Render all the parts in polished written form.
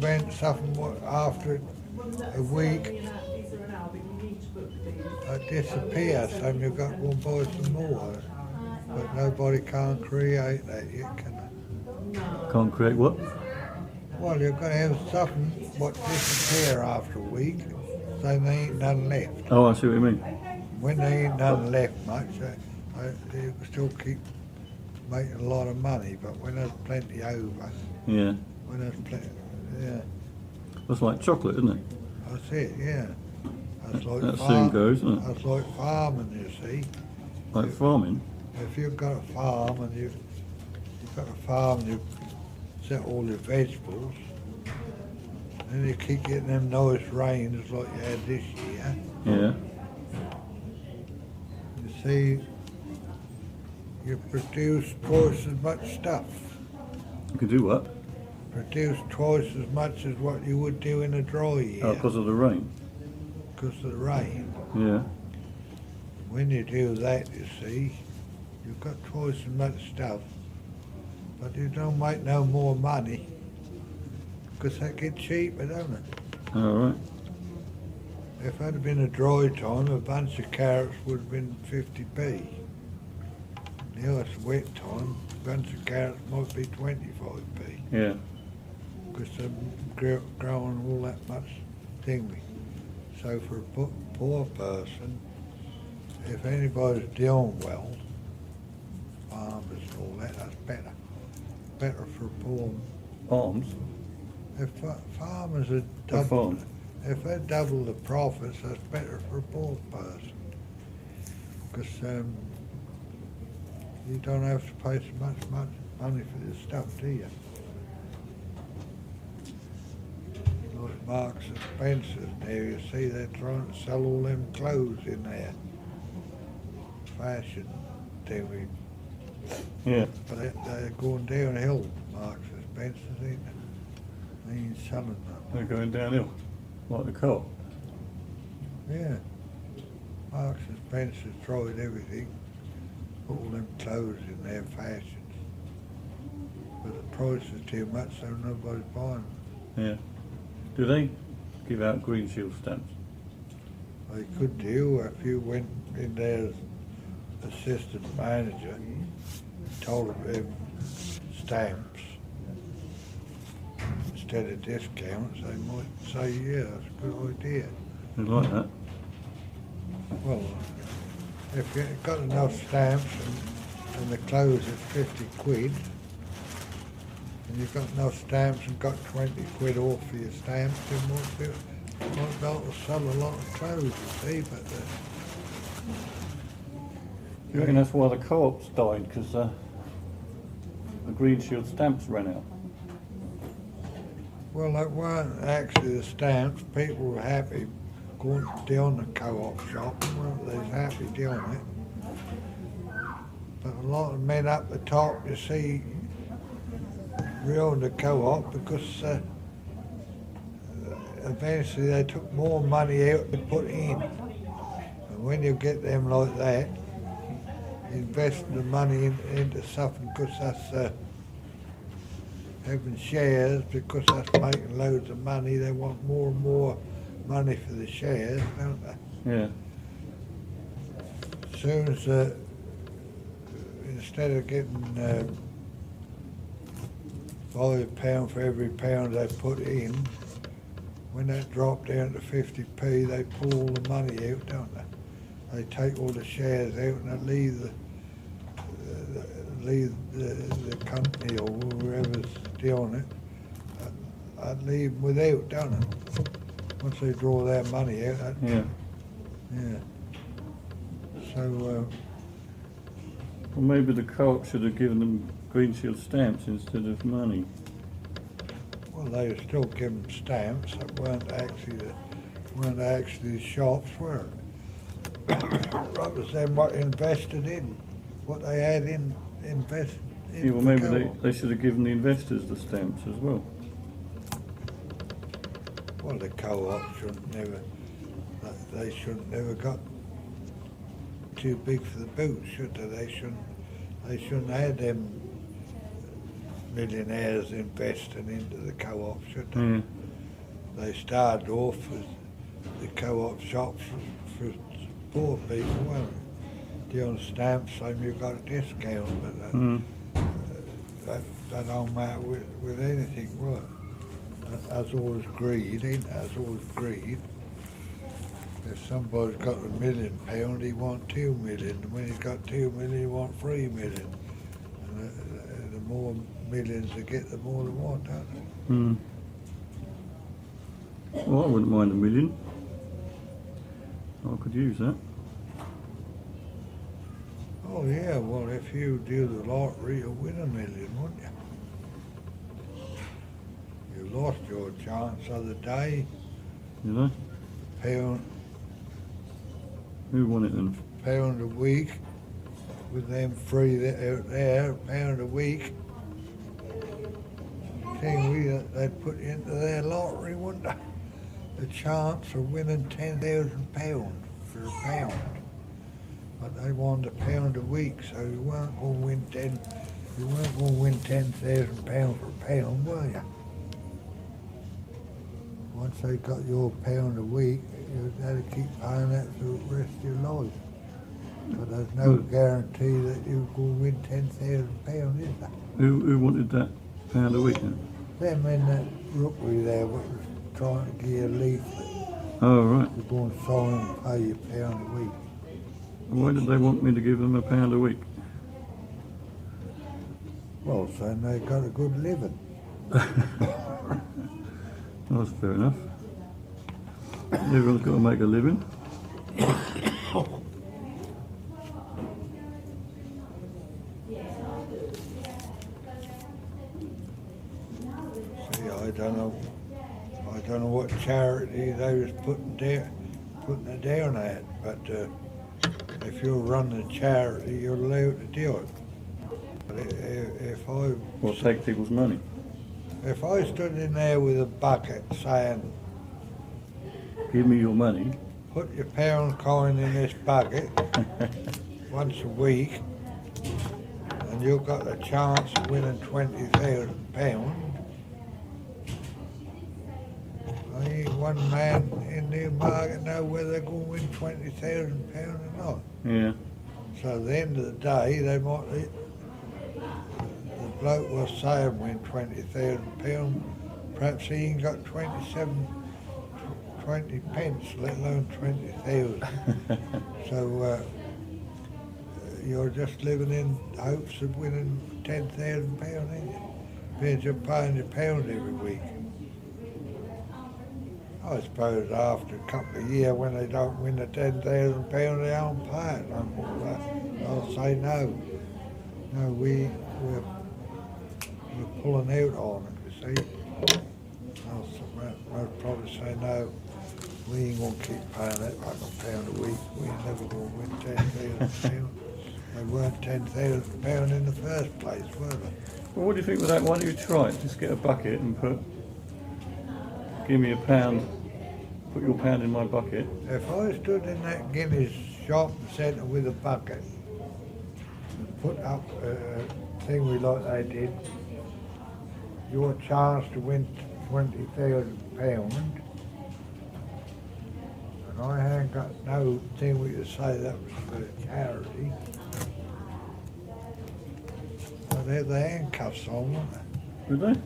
invent something after a week disappears, and you've got to buy some more. But nobody can't create that yet, can they? Can't create what? Well, you're going to have something what disappear after a week, so there ain't none left. Oh, I see what you mean. When there ain't none left much, you can still keep making a lot of money, but when there's plenty over, Yeah. when there's plenty, yeah, That's like chocolate, isn't it? that's it, yeah. That's like That soon goes, isn't it? That's like farming, you see. Like farming. If you've got a farm and you've got a farm and you set all your vegetables, and you keep getting them nice rains like you had this year, Yeah. you see, you produce twice as much stuff. You can do what? Produce twice as much as what you would do in a dry year Oh, because of the rain. because of the rain. Yeah. When you do that, you see, you've got twice as much stuff, but you don't make no more money because that gets cheaper, don't it? All right. If it had been a dry time, a bunch of carrots would have been 50p. Now it's wet time, a bunch of carrots might be 25p Yeah. because they're growing all that much thingy. So for a poor person, if anybody's doing well, farmers and all that, that's better. Better for poor. Arms. If farmers are A farm. if they double the profits, that's better for a poor person. Because you don't have to pay so much money for this stuff, do you? Like Marks and Spencer's now, you see they're trying to sell all them clothes in there. Fashion thing, Yeah. but they're going downhill, Marks and Spencer's, ain't they? They ain't selling them. They're going downhill. Like the car. Yeah. Marks and Spencer's tried everything, put all them clothes in their fashions. But the price is too much, so nobody's buying them. Yeah. Do they give out Green Shield stamps? They could do if you went in there as assistant manager, told them stamps instead of discounts, they might say, yeah, that's a good idea. They like that. Well, if you've got enough stamps and the clothes is 50 quid, and you've got enough stamps and got 20 quid off for your stamps, you might be able to sell a lot of clothes, you see, but You reckon that's why the co-ops died? Because the Green Shield stamps ran out? well, that weren't actually the stamps. People were happy going down the co-op shop, weren't they? Happy doing it. But a lot of men up the top, you see, ruined the co-op because eventually they took more money out than put in. And when you get them like that, investing the money into something because that's having shares, because that's making loads of money, they want more and more money for the shares, don't they? Yeah. As soon as instead of getting £5 for every pound they put in, when that dropped down to 50p, they pull all the money out, don't they? They take all the shares out and they leave the company or whoever's doing it, I'd leave them without, don't they? Once they draw their money out, Yeah. yeah. So, Well, maybe the co-op should have given them Green Shield stamps instead of money. well, they were still giving stamps that weren't actually the shops, were it? That was them what invested in, what they had invested in. Yeah, well, maybe they should have given the investors the stamps as well. Well, the co-op they shouldn't never got too big for the boots, should they? They shouldn't have had them millionaires investing into the co-op, should they? Yeah. They started off as the co-op shops for poor people, weren't they? Do you understand? So you got a discount, but Mm. that don't matter with anything, what? That's always greed, ain't it? That's always greed. If somebody's got £1 million, he wants 2 million. And when he's got 2 million, he wants 3 million. And the more millions they get, the more they want, don't they? Mm. Well, I wouldn't mind £1 million. I could use that. Oh yeah, well if you do the lottery, you'll win £1 million, wouldn't you? You lost your chance the other day. You know? Pound Who won it then? a week with them free out there, £1 a week. Thing they'd put into their lottery, wouldn't they? The chance of winning £10,000 for a pound. But they wanted £1 a week, so you weren't going to win £10,000 for a pound, were you? Once they got your £1 a week, you had to keep paying that for the rest of your life. But there's no guarantee that you're going to win £10,000, is there? Who wanted that £1 a week then? Them in that rookery there was trying to give you a leaflet. Oh, right. You go and sign and pay you £1 a week. Why did they want me to give them £1 a week? Well, saying they got a good living. That's fair enough. Everyone's got to make a living. See, I don't know what charity they was putting it down at, but if you're running a charity, you're allowed to do it. But if I Or take people's money. if I stood in there with a bucket saying, Give me your money. put your pound coin in this bucket once a week, and you've got a chance of winning £20,000. I ain't one man in Newmarket know whether they're going to win £20,000 or not. Yeah. So at the end of the day, they might. The bloke was saying win £20,000. Perhaps he ain't got 20 pence, let alone 20,000. So you're just living in hopes of winning £10,000, ain't you? Because you're paying your pound every week. I suppose after a couple of years, when they don't win the £10,000, they don't pay it no more. But I'll say no. No, we're pulling out on it, you see. I'll probably say no. We ain't going to keep paying that like £1 a week. We ain't never going to win £10,000. They weren't £10,000 in the first place, were they? Well, what do you think of that? Why don't you try it? Just get a bucket and give me £1. Put your £1 in my bucket. If I stood in that Guinness shopping centre with a bucket and put up a thing like they did, your chance to win £20,000, and I hadn't got no thing we could say that was for a charity, well, they had the handcuffs on, wouldn't they? Would they?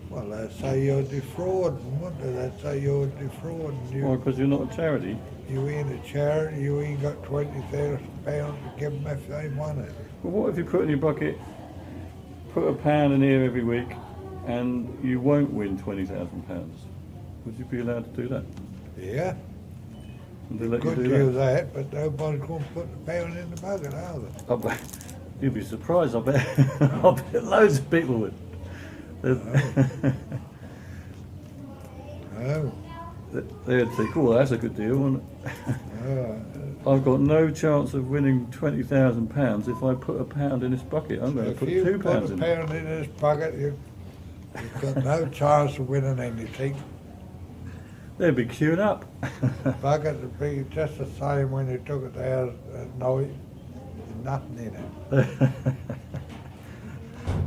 Well, they'd say you're defrauding, wouldn't they? They'd say you're defrauding. Well, because you're not a charity. You ain't a charity, you ain't got £20,000 to give them if they want it. Well, what if you put in your bucket, put £1 in here every week, and you won't win £20,000? Would you be allowed to do that? Yeah, Would they let you could do do that? that, but nobody's going to put the pound in the bucket, are they? I bet, you'd be surprised, I bet. I bet loads of people would. No. They'd think, oh, that's a good deal, wouldn't it? I've got no chance of winning £20,000 if I put £1 in this bucket. I'm going to If put you £2 put a in. pound in this bucket, you've got no chance of winning anything. They'd be queued up. The bucket would be just the same when you took it out at night, nothing in it.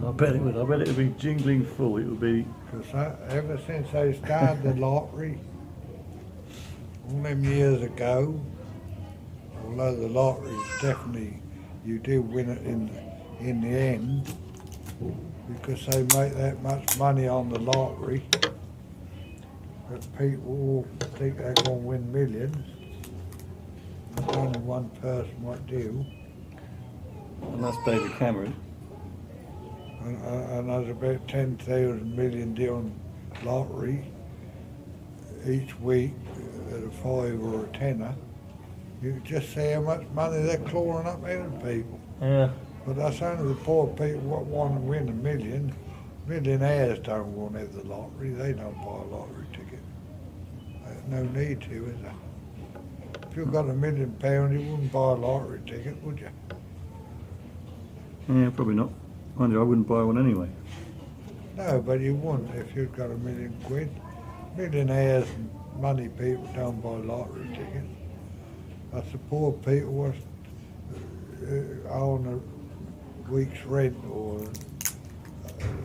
I bet it would. I bet it would be jingling full. It would be. Because ever since they started the lottery, all them years ago, although the lottery is definitely, you do win it in the end, because they make that much money on the lottery that people all think they're going to win millions. There's only one person what do. And that's David Cameron. And there's about 10,000 million doing lottery each week at a 5 or a tenner. You can just see how much money they're clawing up out of people. Yeah. But that's only the poor people what want to win a million. Millionaires don't want to have the lottery. They don't buy a lottery ticket. There's no need to, is there? If you've got £1 million, you wouldn't buy a lottery ticket, would you? Yeah, probably not. Mind you, I wouldn't buy one anyway. No, but you wouldn't if you'd got £1 million quid. Millionaires and money people don't buy lottery tickets. That's the poor people what own a week's rent or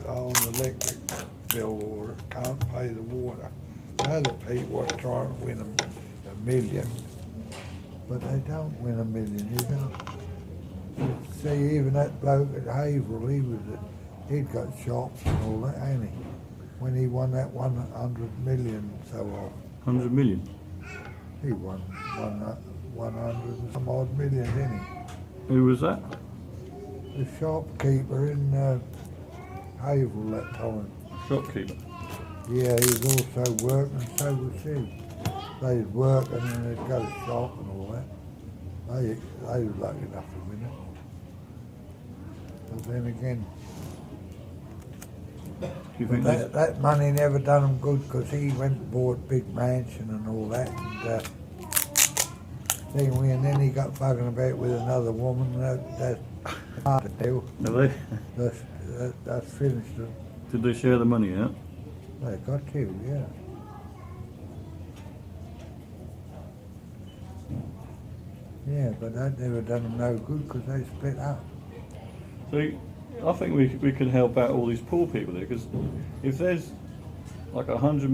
own an electric bill or can't pay the water. They're the people what try to win a million. But they don't win $1 million, you don't. See, even that bloke at Haverhill, he'd got shops and all that, ain't he? When he won that 100 million so often. 100 million? He won 100 and some odd million, didn't he? Who was that? The shopkeeper in Haverhill that time. Shopkeeper. Yeah, he was also working, and so was she. They'd work and then they'd go to shop and all that. They were lucky enough to win it. But then again, Do you think that money never done him good because he went and bought a big mansion and all that. And then he got bugging about with another woman. That's hard to do. Have they? That's finished it. Did they share the money out? They got to, yeah. Yeah, but that never done them no good because they split up. See, I think we can help out all these poor people there, because if there's like 100